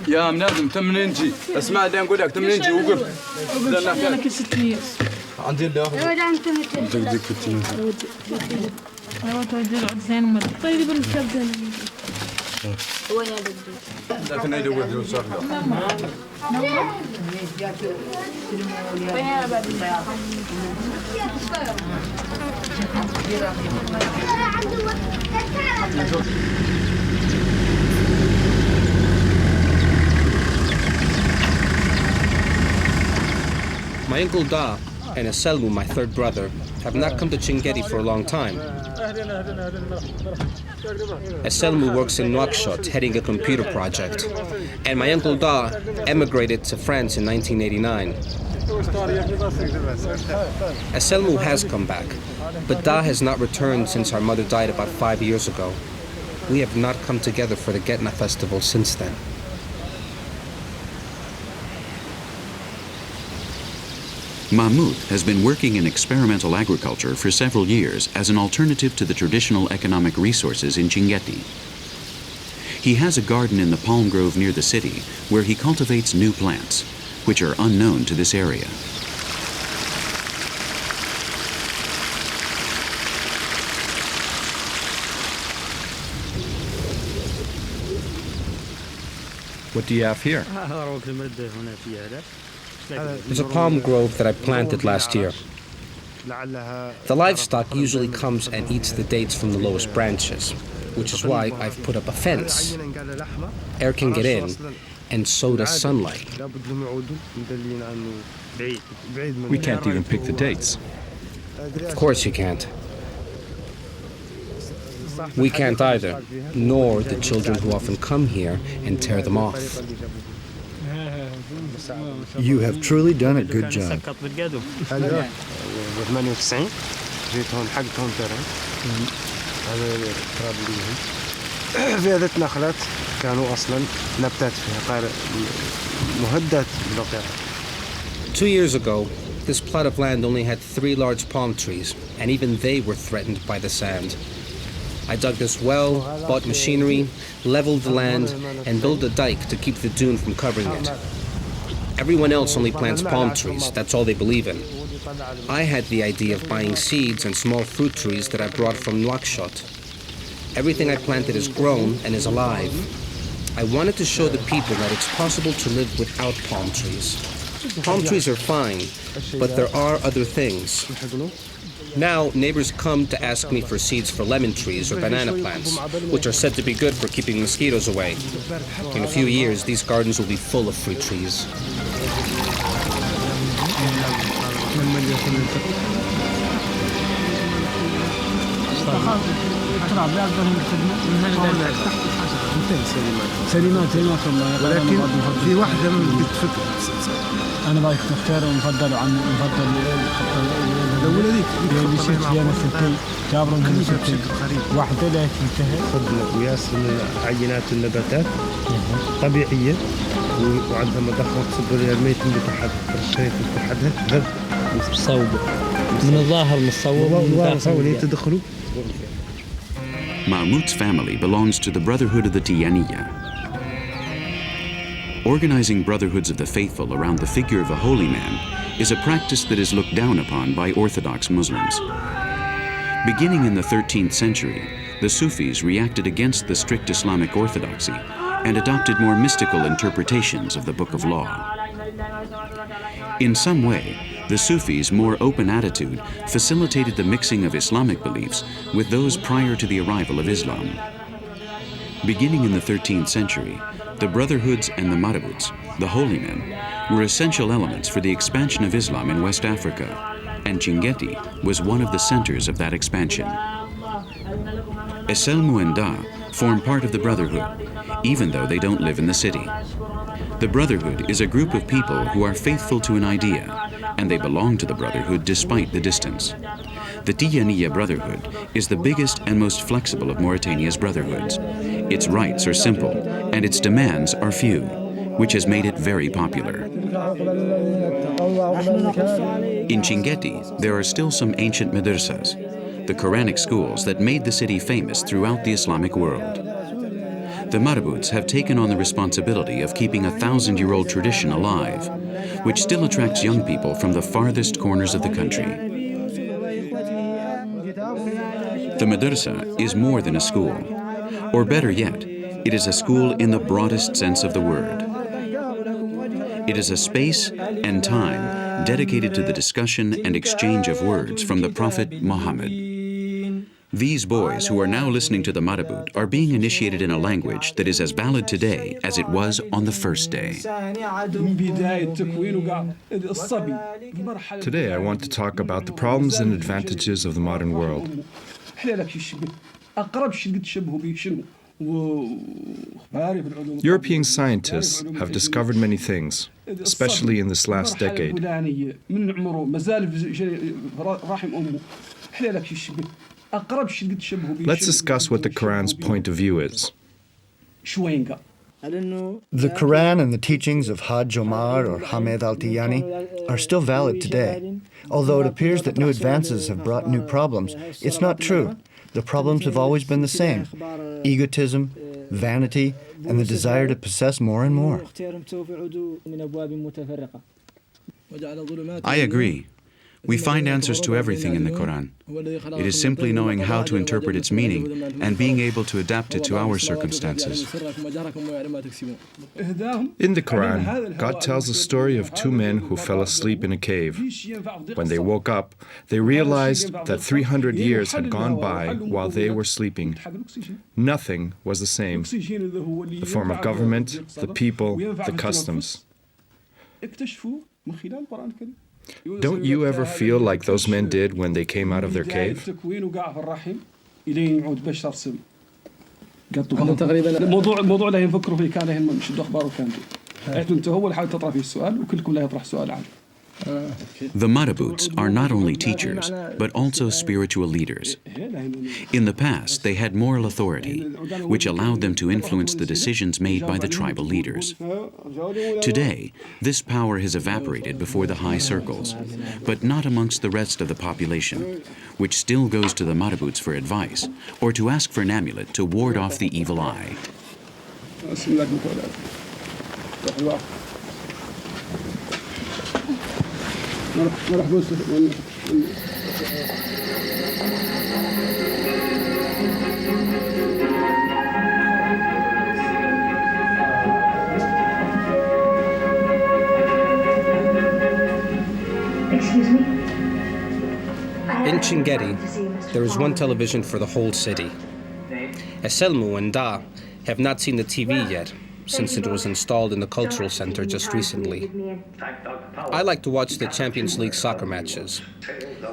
يا منادم تم ننجي اسمع دي نقول لك تم ننجي وقف انا كنت 600 عندي اللي انت بدك كنتي ايوه تودي له زين ومد طيب الكبده وين بدي لكن هيدا ولد وصار My uncle Da and Eselmu, my third brother, have not come to Chinguetti for a long time. Eselmu works in Nouakchott, heading a computer project, and my uncle Da emigrated to France in 1989. Eselmu has come back, but Da has not returned since our mother died about 5 years ago. We have not come together for the Getna festival since then. Mahmoud has been working in experimental agriculture for several years as an alternative to the traditional economic resources in Chinguetti. He has a garden in the palm grove near the city where he cultivates new plants, which are unknown to this area. What do you have here? There's a palm grove that I planted last year. The livestock usually comes and eats the dates from the lowest branches, which is why I've put up a fence. Air can get in, and so does sunlight. We can't even pick the dates. Of course you can't. We can't either, nor the children who often come here and tear them off. You have truly done a good job. فيادة نخلات كانوا أصلاً نبتات فيها مهدد بالقطع. 2 years ago, this plot of land only had 3 large palm trees, and even they were threatened by the sand. I dug this well, bought machinery, leveled the land, and built a dike to keep the dune from covering it. Everyone else only plants palm trees, that's all they believe in. I had the idea of buying seeds and small fruit trees that I brought from Nouakchott. Everything I planted is grown and is alive. I wanted to show the people that it's possible to live without palm trees. Palm trees are fine, but there are other things. Now, neighbors come to ask me for seeds for lemon trees or banana plants, which are said to be good for keeping mosquitoes away. In a few years, these gardens will be full of fruit trees. ولكن في واحدة من بتفكر أنا رايح تختار مفضل عن مفضل الأولى ذيك جابرهم من ستين واحدة لا تنتهي صدق وياس من عينات النباتات طبيعية وعندها مضخات صبر الميت اللي تحت الشيء تحتها غد مصوب من الظاهر مصوب يتدخلوا. Mahmoud's family belongs to the Brotherhood of the Tijaniya. Organizing brotherhoods of the faithful around the figure of a holy man is a practice that is looked down upon by Orthodox Muslims. Beginning in the 13th century, the Sufis reacted against the strict Islamic orthodoxy and adopted more mystical interpretations of the Book of Law. In some way, the Sufis' more open attitude facilitated the mixing of Islamic beliefs with those prior to the arrival of Islam. Beginning in the 13th century, the brotherhoods and the marabouts, the holy men, were essential elements for the expansion of Islam in West Africa, and Chinguetti was one of the centers of that expansion. Eselmu and Da form part of the brotherhood, even though they don't live in the city. The brotherhood is a group of people who are faithful to an idea, and they belong to the brotherhood despite the distance. The Tijaniya Brotherhood is the biggest and most flexible of Mauritania's brotherhoods. Its rights are simple, and its demands are few, which has made it very popular. In Chinguetti, there are still some ancient madrasas, the Quranic schools that made the city famous throughout the Islamic world. the marabouts have taken on the responsibility of keeping a 1,000-year-old tradition alive, which still attracts young people from the farthest corners of the country. The madrasa is more than a school, or better yet, it is a school in the broadest sense of the word. It is a space and time dedicated to the discussion and exchange of words from the Prophet Muhammad. These boys who are now listening to the marabout are being initiated in a language that is as valid today as it was on the first day. Today I want to talk about the problems and advantages of the modern world. European scientists have discovered many things, especially in this last decade. Let's discuss what the Quran's point of view is. The Quran and the teachings of Hajj Omar or Hamed al-Tiyani are still valid today. Although it appears that new advances have brought new problems, it's not true. The problems have always been the same: egotism, vanity, and the desire to possess more and more. I agree. We find answers to everything in the Quran. It is simply knowing how to interpret its meaning and being able to adapt it to our circumstances. In the Quran, God tells the story of two men who fell asleep in a cave. When they woke up, they realized that 300 years had gone by while they were sleeping. Nothing was the same. The form of government, the people, the customs. Don't you ever feel like those men did when they came out of their cave? The marabouts are not only teachers, but also spiritual leaders. In the past, they had moral authority, which allowed them to influence the decisions made by the tribal leaders. Today, this power has evaporated before the high circles, but not amongst the rest of the population, which still goes to the marabouts for advice, or to ask for an amulet to ward off the evil eye. Excuse me? In Chinguetti, there is one television for the whole city. Eselmu and Da have not seen the TV yet, since it was installed in the cultural center just recently. I like to watch the Champions League soccer matches,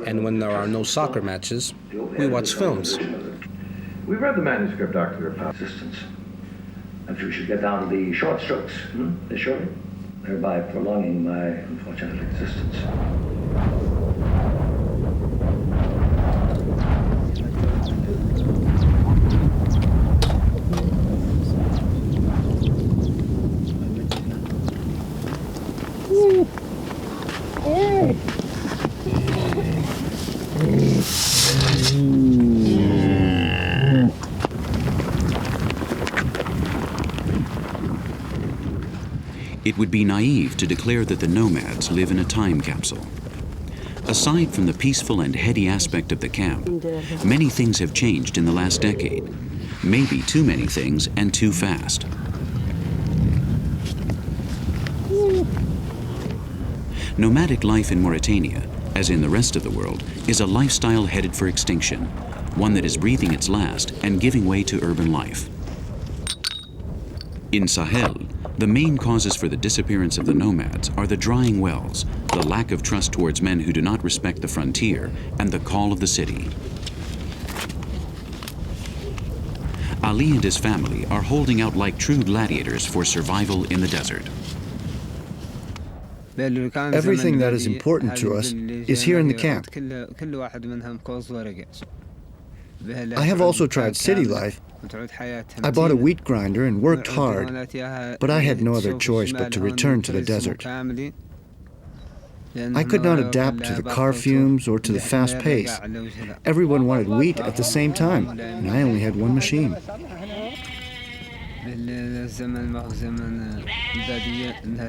and when there are no soccer matches, we watch films. We read the manuscript, Dr. Assistance. If we should get down to the short strokes, the shorter, thereby prolonging my unfortunate existence. It would be naive to declare that the nomads live in a time capsule. Aside from the peaceful and heady aspect of the camp, many things have changed in the last decade. Maybe too many things and too fast. Nomadic life in Mauritania, as in the rest of the world, is a lifestyle headed for extinction, one that is breathing its last and giving way to urban life. In Sahel, the main causes for the disappearance of the nomads are the drying wells, the lack of trust towards men who do not respect the frontier, and the call of the city. Ali and his family are holding out like true gladiators for survival in the desert. Everything that is important to us is here in the camp. I have also tried city life. I bought a wheat grinder and worked hard, but I had no other choice but to return to the desert. I could not adapt to the car fumes or to the fast pace. Everyone wanted wheat at the same time, and I only had one machine. الزمن ما هو زمن البادية الناس